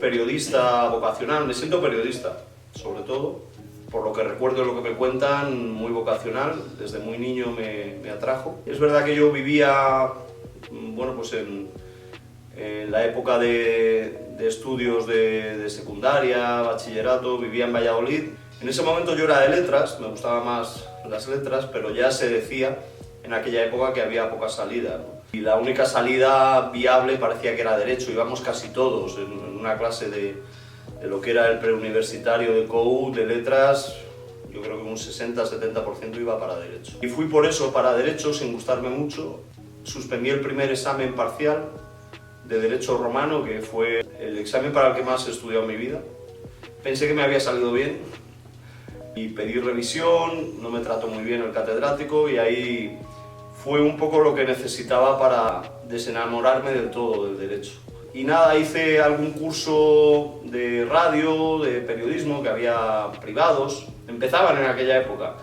periodista vocacional, me siento periodista, sobre todo, por lo que recuerdo y lo que me cuentan, muy vocacional, desde muy niño me atrajo. Es verdad que yo vivía, bueno, pues en la época de estudios de secundaria, bachillerato, vivía en Valladolid. En ese momento yo era de letras, me gustaban más las letras, pero ya se decía en aquella época que había poca salida, ¿no? Y la única salida viable parecía que era derecho, íbamos casi todos en una clase de lo que era el preuniversitario de COU, de letras, yo creo que un 60-70% iba para derecho. Y fui por eso para derecho sin gustarme mucho, suspendí el primer examen parcial de derecho romano, que fue el examen para el que más he estudiado en mi vida. Pensé que me había salido bien y pedí revisión, no me trató muy bien el catedrático y ahí fue un poco lo que necesitaba para desenamorarme del todo del derecho. Y nada, hice algún curso de radio, de periodismo, que había privados. Empezaban en aquella época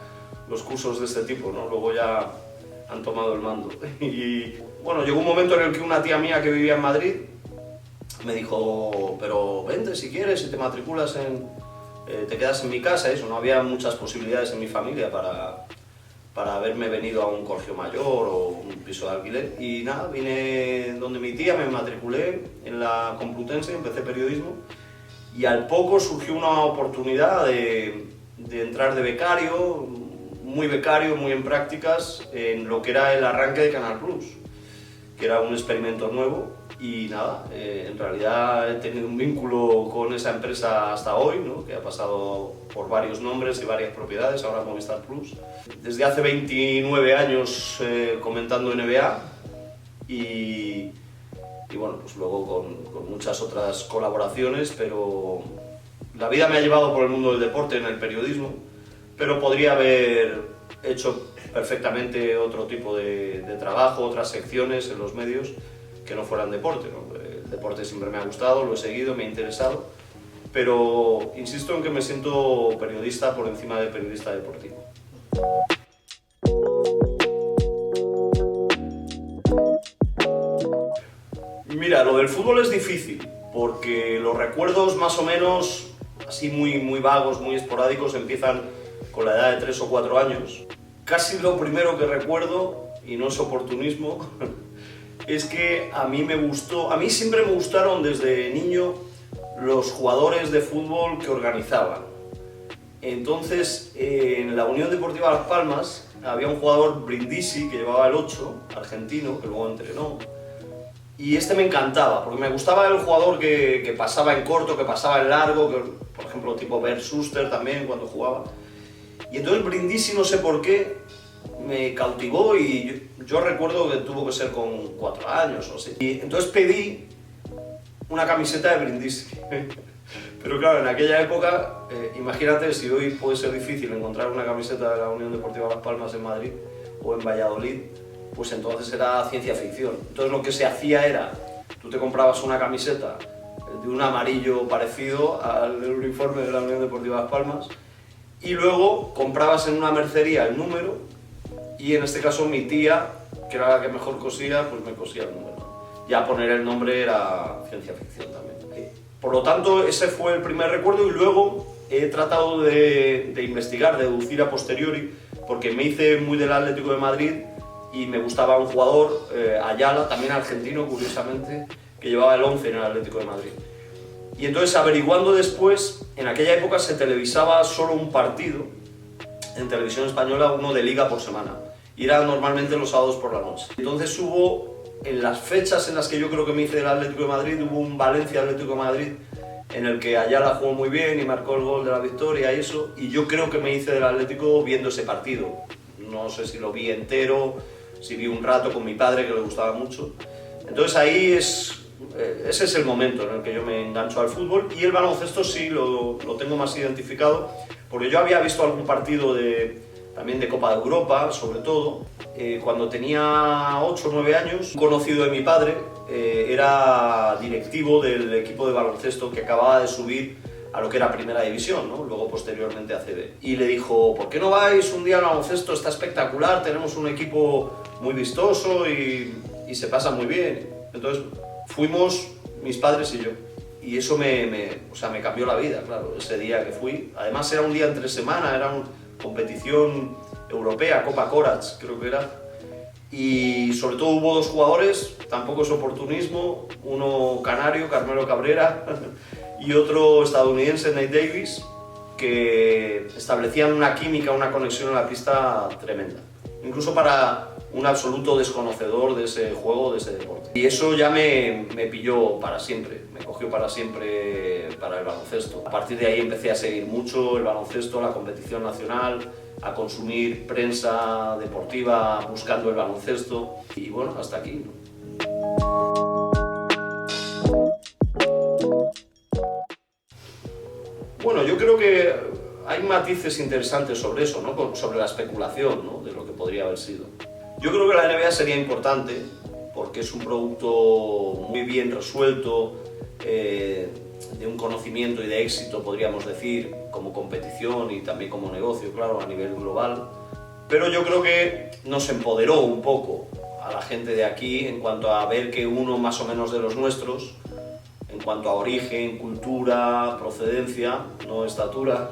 los cursos de este tipo, ¿no? Luego ya han tomado el mando. Y bueno, llegó un momento en el que una tía mía que vivía en Madrid me dijo, pero vente si quieres y te matriculas te quedas en mi casa. Eso, no había muchas posibilidades en mi familia para haberme venido a un colegio mayor o un piso de alquiler. Y nada, vine donde mi tía, me matriculé en la Complutense, empecé periodismo y al poco surgió una oportunidad de entrar de becario, muy en prácticas, en lo que era el arranque de Canal Plus, que era un experimento nuevo. Y nada, en realidad he tenido un vínculo con esa empresa hasta hoy, ¿no? Que ha pasado por varios nombres y varias propiedades, ahora Movistar Plus. Desde hace 29 años comentando NBA y bueno, pues luego con muchas otras colaboraciones, pero la vida me ha llevado por el mundo del deporte en el periodismo, pero podría haber hecho perfectamente otro tipo de trabajo, otras secciones en los medios que no fueran deporte, ¿no? El deporte siempre me ha gustado, lo he seguido, me ha interesado, pero insisto en que me siento periodista por encima de periodista deportivo. Mira, lo del fútbol es difícil, porque los recuerdos más o menos, así muy vagos, muy esporádicos, empiezan con la edad de 3 o 4 años. Casi lo primero que recuerdo, y no es oportunismo, es que a mí siempre me gustaron desde niño los jugadores de fútbol que organizaban. Entonces, en la Unión Deportiva Las Palmas había un jugador, Brindisi, que llevaba el 8, argentino, que luego entrenó. Y este me encantaba, porque me gustaba el jugador que pasaba en corto, que pasaba en largo, que, por ejemplo, tipo Bert Schuster también cuando jugaba. Y entonces Brindisi, no sé por qué, me cautivó y yo recuerdo que tuvo que ser con 4 años o así. Y entonces pedí una camiseta de Brindisi. Pero claro, en aquella época, imagínate si hoy puede ser difícil encontrar una camiseta de la Unión Deportiva Las Palmas en Madrid o en Valladolid, pues entonces era ciencia ficción. Entonces lo que se hacía era, tú te comprabas una camiseta de un amarillo parecido al uniforme de la Unión Deportiva Las Palmas y luego comprabas en una mercería el número y en este caso mi tía, que era la que mejor cosía, pues me cosía el número. Ya poner el nombre era ciencia ficción también. Por lo tanto, ese fue el primer recuerdo y luego he tratado de investigar, de deducir a posteriori, porque me hice muy del Atlético de Madrid y me gustaba un jugador, Ayala, también argentino, curiosamente, que llevaba el 11 en el Atlético de Madrid. Y entonces, averiguando después, en aquella época se televisaba solo un partido, en televisión española, uno de liga por semana, y era normalmente los sábados por la noche. Entonces hubo, en las fechas en las que yo creo que me hice del Atlético de Madrid, hubo un Valencia-Atlético de Madrid, en el que Ayala jugó muy bien y marcó el gol de la victoria y eso, y yo creo que me hice del Atlético viendo ese partido. No sé si lo vi entero, si vi un rato con mi padre, que le gustaba mucho. Entonces ahí ese es el momento en el que yo me engancho al fútbol, y el baloncesto sí lo tengo más identificado, porque yo había visto algún partido también de Copa de Europa, sobre todo, cuando tenía 8 o 9 años. Un conocido de mi padre era directivo del equipo de baloncesto que acababa de subir a lo que era Primera División, ¿no? Luego posteriormente a CB. Y le dijo, ¿por qué no vais un día al baloncesto? Está espectacular, tenemos un equipo muy vistoso y se pasa muy bien. Entonces fuimos mis padres y yo. y eso o sea, me cambió la vida, claro, ese día que fui. Además era un día entre semana, era una competición europea, Copa Corax creo que era. Y sobre todo hubo dos jugadores, tampoco es oportunismo, uno canario, Carmelo Cabrera, y otro estadounidense, Nate Davis, que establecían una química, una conexión en la pista tremenda. Incluso para un absoluto desconocedor de ese juego, de ese deporte. Y eso ya me pilló para siempre, me cogió para siempre para el baloncesto. A partir de ahí empecé a seguir mucho el baloncesto, la competición nacional, a consumir prensa deportiva buscando el baloncesto y bueno, hasta aquí, ¿no? Bueno, yo creo que hay matices interesantes sobre eso, ¿no? Sobre la especulación, ¿no? De lo que podría haber sido. Yo creo que la NBA sería importante porque es un producto muy bien resuelto, de un conocimiento y de éxito, podríamos decir, como competición y también como negocio, claro, a nivel global. Pero yo creo que nos empoderó un poco a la gente de aquí en cuanto a ver que uno más o menos de los nuestros, en cuanto a origen, cultura, procedencia, no estatura,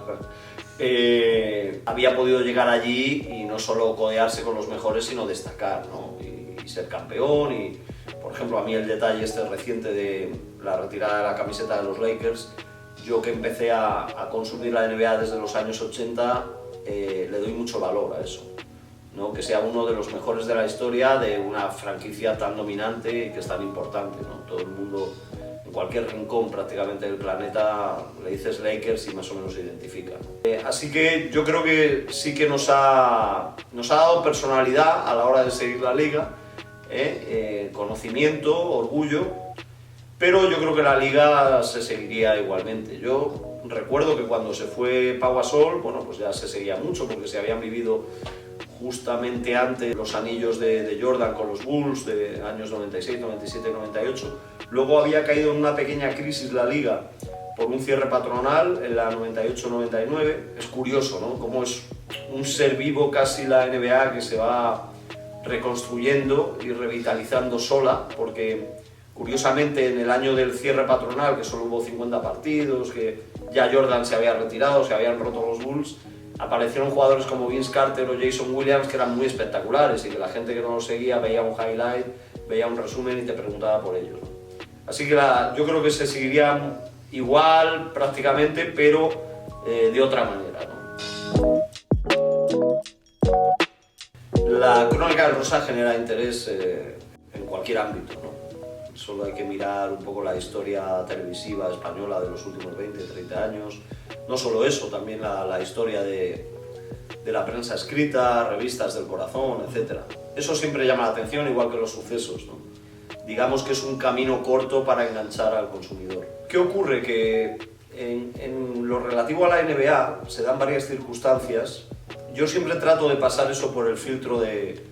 había podido llegar allí y no solo codearse con los mejores, sino destacar, ¿no? Y ser campeón. Y, por ejemplo, a mí el detalle este reciente de la retirada de la camiseta de los Lakers, yo que empecé a consumir la NBA desde los años 80, le doy mucho valor a eso, ¿no? Que sea uno de los mejores de la historia de una franquicia tan dominante y que es tan importante, ¿no? Todo el mundo, en cualquier rincón prácticamente del planeta, le dices Lakers y más o menos se identifica. Así que yo creo que sí que nos ha dado personalidad a la hora de seguir la liga, conocimiento, orgullo, pero yo creo que la liga se seguiría igualmente. Yo recuerdo que cuando se fue Pau Gasol, bueno, pues ya se seguía mucho porque se habían vivido justamente antes los anillos de Jordan con los Bulls de años 96, 97 y 98. Luego había caído en una pequeña crisis la liga por un cierre patronal en la 98-99. Es curioso, ¿no? Cómo es un ser vivo casi la NBA que se va reconstruyendo y revitalizando sola, porque curiosamente en el año del cierre patronal, que solo hubo 50 partidos, que ya Jordan se había retirado, se habían roto los Bulls, aparecieron jugadores como Vince Carter o Jason Williams que eran muy espectaculares y que la gente que no los seguía veía un highlight, veía un resumen y te preguntaba por ellos, ¿no? Así que yo creo que se seguiría igual prácticamente, pero de otra manera, ¿no? La Crónica del Rosa genera interés en cualquier ámbito, ¿no? Solo hay que mirar un poco la historia televisiva española de los últimos 20, 30 años. No solo eso, también la historia de la prensa escrita, revistas del corazón, etc. Eso siempre llama la atención, igual que los sucesos, ¿no? Digamos que es un camino corto para enganchar al consumidor. ¿Qué ocurre? Que en lo relativo a la NBA se dan varias circunstancias. Yo siempre trato de pasar eso por el filtro de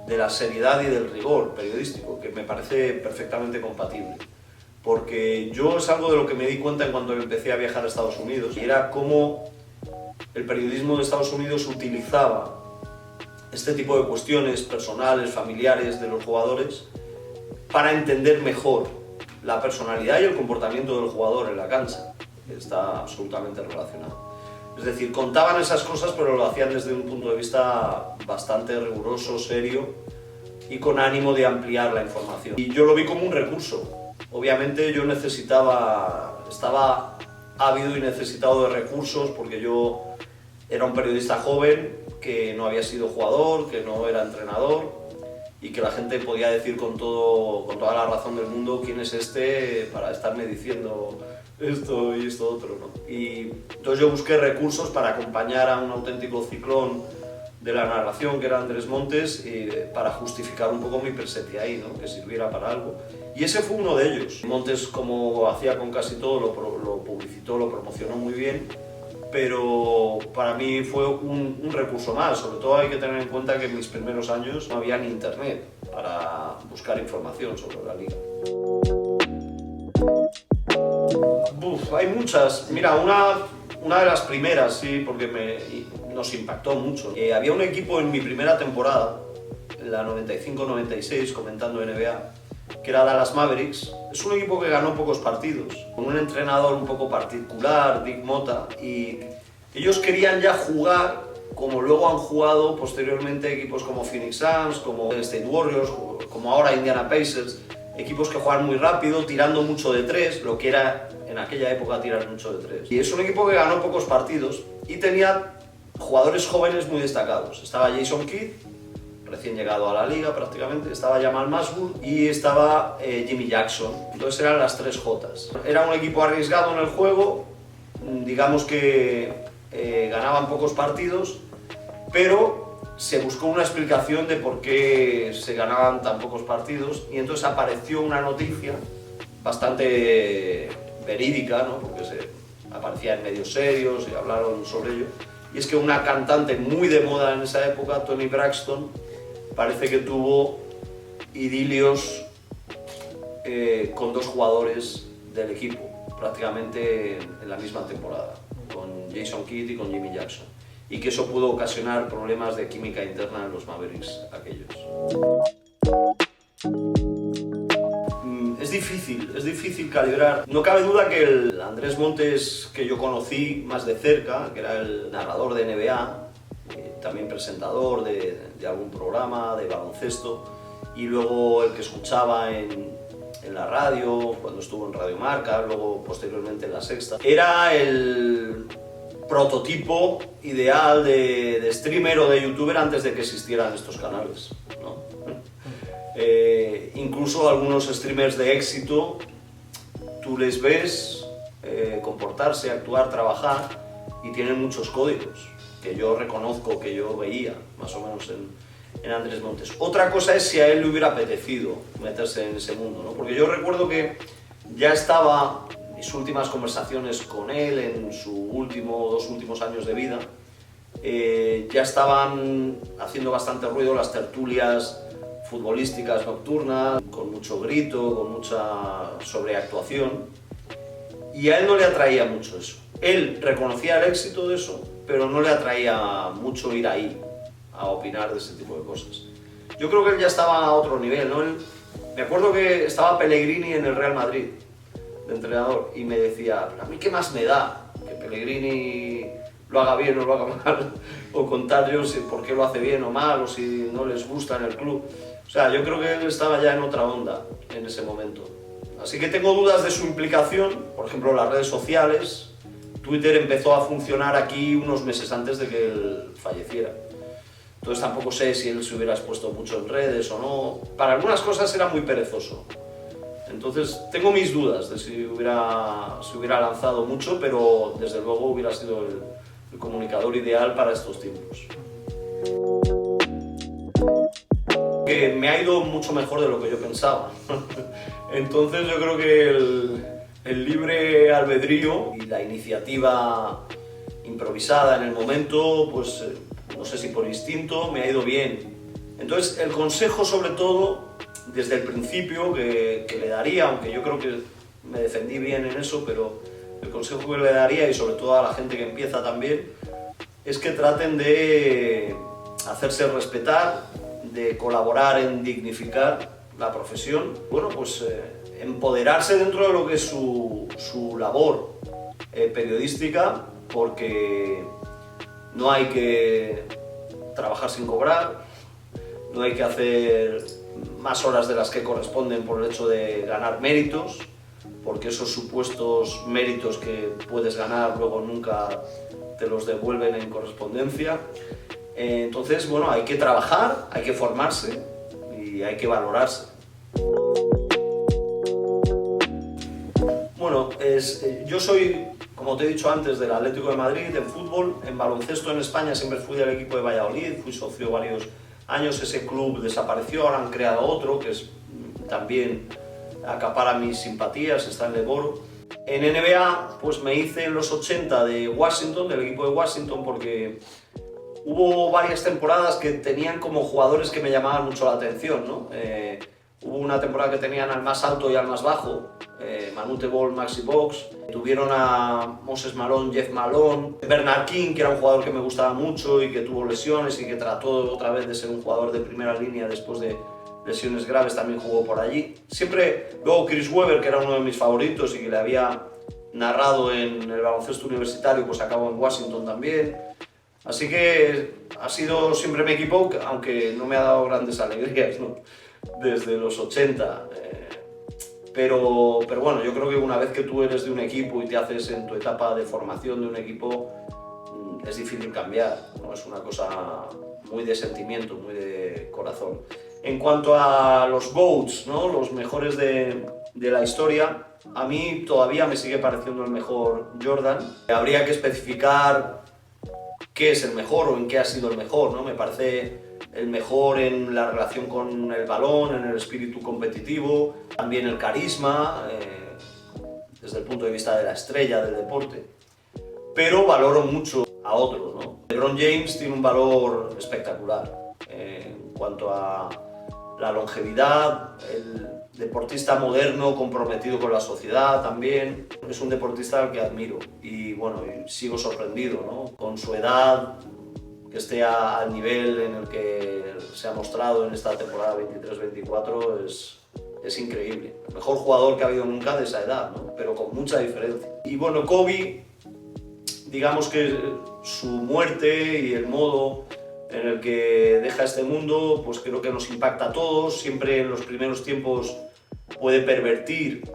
la seriedad y del rigor periodístico, que me parece perfectamente compatible. Porque yo es algo de lo que me di cuenta en cuando empecé a viajar a Estados Unidos, y era cómo el periodismo de Estados Unidos utilizaba este tipo de cuestiones personales, familiares de los jugadores para entender mejor la personalidad y el comportamiento del jugador en la cancha. Está absolutamente relacionado. Es decir, contaban esas cosas, pero lo hacían desde un punto de vista bastante riguroso, serio y con ánimo de ampliar la información. Y yo lo vi como un recurso. Obviamente yo estaba ávido y necesitado de recursos porque yo era un periodista joven que no había sido jugador, que no era entrenador y que la gente podía decir con toda la razón del mundo quién es este para estarme diciendo esto y esto otro, ¿no? Y entonces yo busqué recursos para acompañar a un auténtico ciclón de la narración que era Andrés Montes para justificar un poco mi presencia ahí, ¿no? Que sirviera para algo. Y ese fue uno de ellos. Montes, como hacía con casi todo, lo publicitó, lo promocionó muy bien, pero para mí fue un recurso más. Sobre todo hay que tener en cuenta que en mis primeros años no había ni internet para buscar información sobre la liga. Hay muchas. Mira, una de las primeras, sí, porque nos impactó mucho. Había un equipo en mi primera temporada, en la 95-96, comentando NBA, que era Dallas Mavericks. Es un equipo que ganó pocos partidos, con un entrenador un poco particular, Dick Motta, y ellos querían ya jugar como luego han jugado posteriormente equipos como Phoenix Suns, como Golden State Warriors, como ahora Indiana Pacers, equipos que juegan muy rápido, tirando mucho de tres, lo que era en aquella época tirar mucho de tres. Y es un equipo que ganó pocos partidos y tenía jugadores jóvenes muy destacados. Estaba Jason Kidd, recién llegado a la liga prácticamente, estaba Jamal Mashburn y estaba Jimmy Jackson. Entonces eran las tres Jotas. Era un equipo arriesgado en el juego, digamos que ganaban pocos partidos, pero se buscó una explicación de por qué se ganaban tan pocos partidos y entonces apareció una noticia bastante verídica, ¿no? Porque aparecía en medios serios y hablaron sobre ello, y es que una cantante muy de moda en esa época, Toni Braxton, parece que tuvo idilios con dos jugadores del equipo, prácticamente en la misma temporada, con Jason Kidd y con Jimmy Jackson, y que eso pudo ocasionar problemas de química interna en los Mavericks aquellos. Es difícil calibrar. No cabe duda que el Andrés Montes que yo conocí más de cerca, que era el narrador de NBA, también presentador de algún programa de baloncesto, y luego el que escuchaba en la radio, cuando estuvo en Radio Marca, luego posteriormente en La Sexta, era el prototipo ideal de streamer o de youtuber antes de que existieran estos canales, ¿no? Incluso algunos streamers de éxito, tú les ves comportarse, actuar, trabajar y tienen muchos códigos que yo reconozco, que yo veía más o menos en Andrés Montes. Otra cosa es si a él le hubiera apetecido meterse en ese mundo, ¿no? Porque yo recuerdo que ya estaba mis últimas conversaciones con él en sus dos últimos años de vida, ya estaban haciendo bastante ruido las tertulias futbolísticas nocturnas, con mucho grito, con mucha sobreactuación, y a él no le atraía mucho eso. Él reconocía el éxito de eso, pero no le atraía mucho ir ahí a opinar de ese tipo de cosas. Yo creo que él ya estaba a otro nivel, ¿no? Me acuerdo que estaba Pellegrini en el Real Madrid, de entrenador, y me decía, ¿a mí qué más me da que Pellegrini lo haga bien o lo haga mal? O contar yo por qué lo hace bien o mal, o si no les gusta en el club. O sea, yo creo que él estaba ya en otra onda en ese momento. Así que tengo dudas de su implicación, por ejemplo, las redes sociales. Twitter empezó a funcionar aquí unos meses antes de que él falleciera. Entonces tampoco sé si él se hubiera expuesto mucho en redes o no. Para algunas cosas era muy perezoso. Entonces tengo mis dudas de si hubiera lanzado mucho, pero desde luego hubiera sido el comunicador ideal para estos tiempos. Que me ha ido mucho mejor de lo que yo pensaba. Entonces yo creo que el libre albedrío y la iniciativa improvisada en el momento, pues no sé si por instinto, me ha ido bien. Entonces el consejo sobre todo, desde el principio, que le daría, aunque yo creo que me defendí bien en eso, pero el consejo que le daría, y sobre todo a la gente que empieza también, es que traten de hacerse respetar, de colaborar en dignificar la profesión, bueno, pues empoderarse dentro de lo que es su labor periodística, porque no hay que trabajar sin cobrar, no hay que hacer más horas de las que corresponden por el hecho de ganar méritos, porque esos supuestos méritos que puedes ganar luego nunca te los devuelven en correspondencia. Entonces, bueno, hay que trabajar, hay que formarse y hay que valorarse. Bueno, yo soy, como te he dicho antes, del Atlético de Madrid, en fútbol. En baloncesto en España siempre fui del equipo de Valladolid, fui socio varios años, ese club desapareció, ahora han creado otro que también acapara mis simpatías, está en Leboro. En NBA, pues me hice en los 80 de Washington, del equipo de Washington, porque hubo varias temporadas que tenían como jugadores que me llamaban mucho la atención, ¿no? Hubo una temporada que tenían al más alto y al más bajo, Manute Bol, Maxi Box. Tuvieron a Moses Malone, Jeff Malone, Bernard King, que era un jugador que me gustaba mucho y que tuvo lesiones y que trató otra vez de ser un jugador de primera línea después de lesiones graves también jugó por allí. Siempre, luego Chris Webber, que era uno de mis favoritos y que le había narrado en el baloncesto universitario, pues acabó en Washington también. Así que ha sido siempre mi equipo, aunque no me ha dado grandes alegrías, ¿no? Desde los 80. Pero bueno, yo creo que una vez que tú eres de un equipo y te haces en tu etapa de formación de un equipo, es difícil cambiar, ¿no? Es una cosa muy de sentimiento, muy de corazón. En cuanto a los GOATs, ¿no? Los mejores de la historia, a mí todavía me sigue pareciendo el mejor Jordan. Habría que especificar qué es el mejor o en qué ha sido el mejor, ¿no? Me parece el mejor en la relación con el balón, en el espíritu competitivo, también el carisma, desde el punto de vista de la estrella del deporte. Pero valoro mucho a otros, ¿no? LeBron James tiene un valor espectacular en cuanto a la longevidad, el deportista moderno comprometido con la sociedad también. Es un deportista al que admiro y bueno, sigo sorprendido, ¿no? Con su edad, que esté al nivel en el que se ha mostrado en esta temporada 23-24 es increíble. El mejor jugador que ha habido nunca de esa edad, ¿no? Pero con mucha diferencia. Y bueno, Kobe, digamos que su muerte y el modo en el que deja este mundo, pues creo que nos impacta a todos. Siempre en los primeros tiempos puede pervertir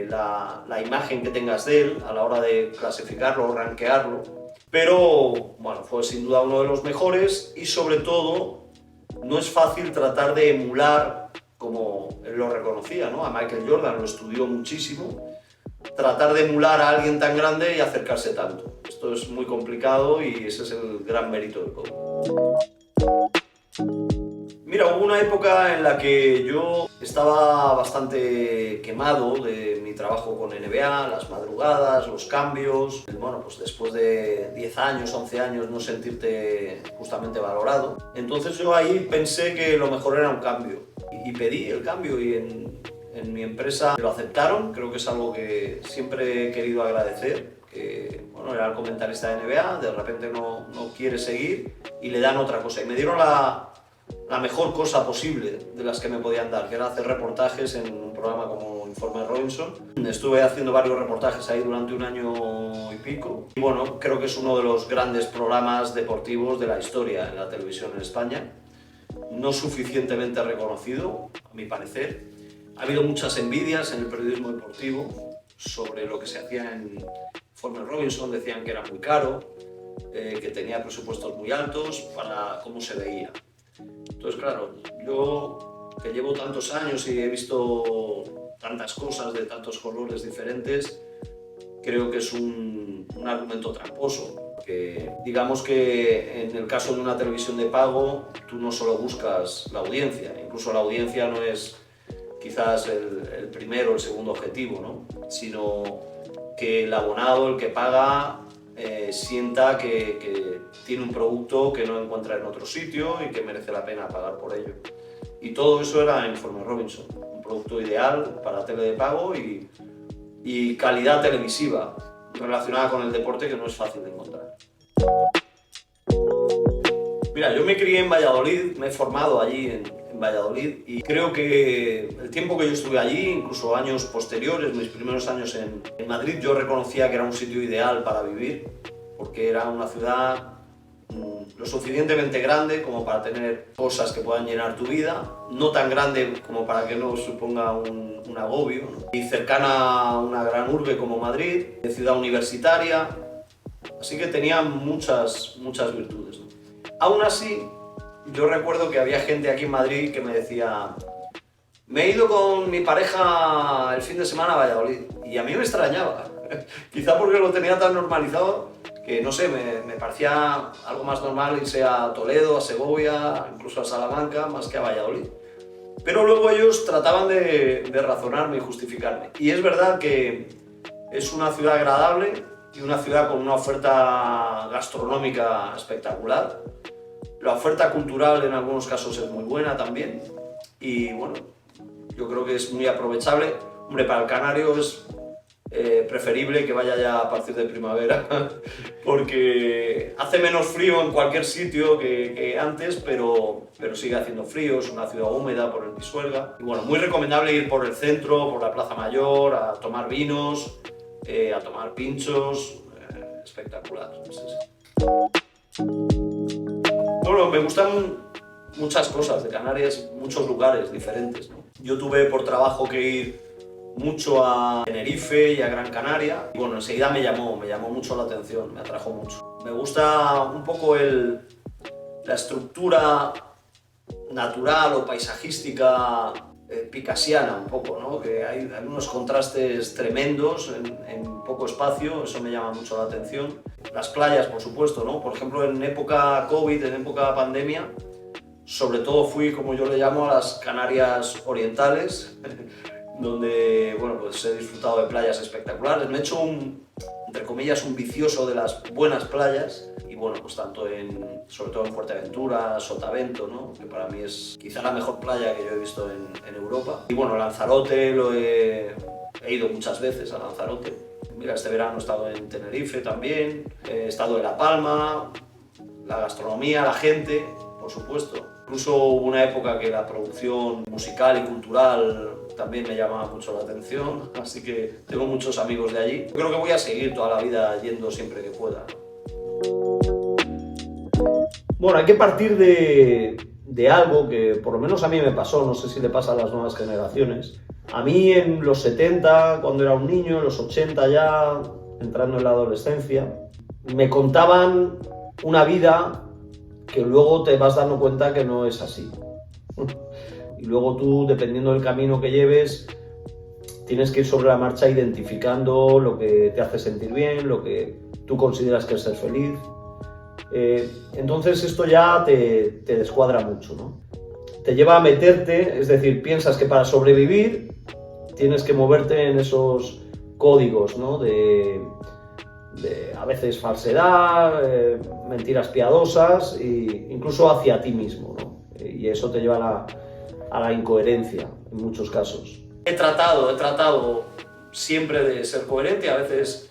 la imagen que tengas de él a la hora de clasificarlo o rankearlo. Pero bueno, fue sin duda uno de los mejores y sobre todo no es fácil tratar de emular, como él lo reconocía, ¿no? A Michael Jordan lo estudió muchísimo. Tratar de emular a alguien tan grande y acercarse tanto. Esto es muy complicado y ese es el gran mérito de Kobe. Mira, hubo una época en la que yo estaba bastante quemado de mi trabajo con NBA, las madrugadas, los cambios. Bueno, pues después de 10 años, 11 años no sentirte justamente valorado. Entonces yo ahí pensé que lo mejor era un cambio y pedí el cambio y en mi empresa lo aceptaron. Creo que es algo que siempre he querido agradecer, que bueno, era el comentarista de NBA, de repente no quiere seguir y le dan otra cosa. Y me dieron la mejor cosa posible de las que me podían dar, que era hacer reportajes en un programa como Informe Robinson. Estuve haciendo varios reportajes ahí durante un año y pico. Y bueno, creo que es uno de los grandes programas deportivos de la historia en la televisión en España. No suficientemente reconocido, a mi parecer. Ha habido muchas envidias en el periodismo deportivo sobre lo que se hacía en Informe Robinson. Decían que era muy caro, que tenía presupuestos muy altos para cómo se veía. Entonces, claro, yo que llevo tantos años y he visto tantas cosas de tantos colores diferentes, creo que es un argumento tramposo. Que digamos que en el caso de una televisión de pago, tú no solo buscas la audiencia, incluso la audiencia no es quizás el primero o el segundo objetivo, ¿no? Sino que el abonado, el que paga, sienta que tiene un producto que no encuentra en otro sitio y que merece la pena pagar por ello. Y todo eso era Informe Robinson, un producto ideal para tele de pago y calidad televisiva relacionada con el deporte que no es fácil de encontrar. Mira, yo me crié en Valladolid, me he formado allí en Valladolid y creo que el tiempo que yo estuve allí, incluso años posteriores, mis primeros años en Madrid, yo reconocía que era un sitio ideal para vivir porque era una ciudad lo suficientemente grande como para tener cosas que puedan llenar tu vida, no tan grande como para que no suponga un agobio, ¿no? Y cercana a una gran urbe como Madrid, de ciudad universitaria, así que tenía muchas virtudes, ¿no? Aún así, yo recuerdo que había gente aquí en Madrid que me decía: me he ido con mi pareja el fin de semana a Valladolid, y a mí me extrañaba, quizá porque lo tenía tan normalizado que no sé, me parecía algo más normal irse a Toledo, a Segovia, incluso a Salamanca, más que a Valladolid. Pero luego ellos trataban de razonarme y justificarme. Y es verdad que es una ciudad agradable y una ciudad con una oferta gastronómica espectacular. La oferta cultural en algunos casos es muy buena también. Y bueno, yo creo que es muy aprovechable. Hombre, para el canario es preferible que vaya ya a partir de primavera, porque hace menos frío en cualquier sitio que antes, pero sigue haciendo frío, es una ciudad húmeda por el Pisuerga. Y bueno, muy recomendable ir por el centro, por la Plaza Mayor, a tomar vinos, a tomar pinchos, espectacular. Sí, sí. Bueno, me gustan muchas cosas de Canarias, muchos lugares diferentes, ¿no? Yo tuve por trabajo que ir mucho a Tenerife y a Gran Canaria. Y bueno, enseguida me llamó mucho la atención, me atrajo mucho. Me gusta un poco la estructura natural o paisajística picasiana un poco, ¿no? Que hay unos contrastes tremendos en poco espacio, eso me llama mucho la atención. Las playas, por supuesto, ¿no? Por ejemplo, en época COVID, en época pandemia, sobre todo fui, como yo le llamo, a las Canarias orientales, donde bueno, pues he disfrutado de playas espectaculares. Me he hecho entre comillas, un vicioso de las buenas playas. Y bueno, pues sobre todo en Fuerteventura, Sotavento, ¿no? Que para mí es quizá la mejor playa que yo he visto en Europa. Y bueno, Lanzarote, he ido muchas veces a Lanzarote. Mira, este verano he estado en Tenerife también, he estado en La Palma, la gastronomía, la gente, por supuesto. Incluso hubo una época que la producción musical y cultural también me llamaba mucho la atención, así que tengo muchos amigos de allí. Yo creo que voy a seguir toda la vida yendo siempre que pueda. Bueno, hay que partir de algo que por lo menos a mí me pasó, no sé si le pasa a las nuevas generaciones. A mí en los 70, cuando era un niño, en los 80 ya, entrando en la adolescencia, me contaban una vida que luego te vas dando cuenta que no es así. Y luego tú, dependiendo del camino que lleves, tienes que ir sobre la marcha identificando lo que te hace sentir bien, lo que tú consideras que es ser feliz. Entonces esto ya te descuadra mucho, ¿no? Te lleva a meterte, es decir, piensas que para sobrevivir tienes que moverte en esos códigos, ¿no? de a veces falsedad, mentiras piadosas e incluso hacia ti mismo, ¿no? Y eso te lleva a la incoherencia en muchos casos. He tratado siempre de ser coherente, a veces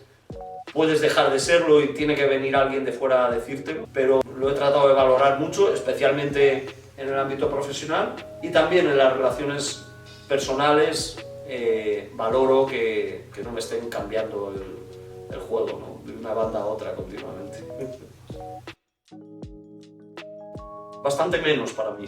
puedes dejar de serlo y tiene que venir alguien de fuera a decirte, pero lo he tratado de valorar mucho, especialmente en el ámbito profesional y también en las relaciones personales. Valoro que no me estén cambiando el juego, ¿no? De una banda a otra continuamente. Bastante menos para mí.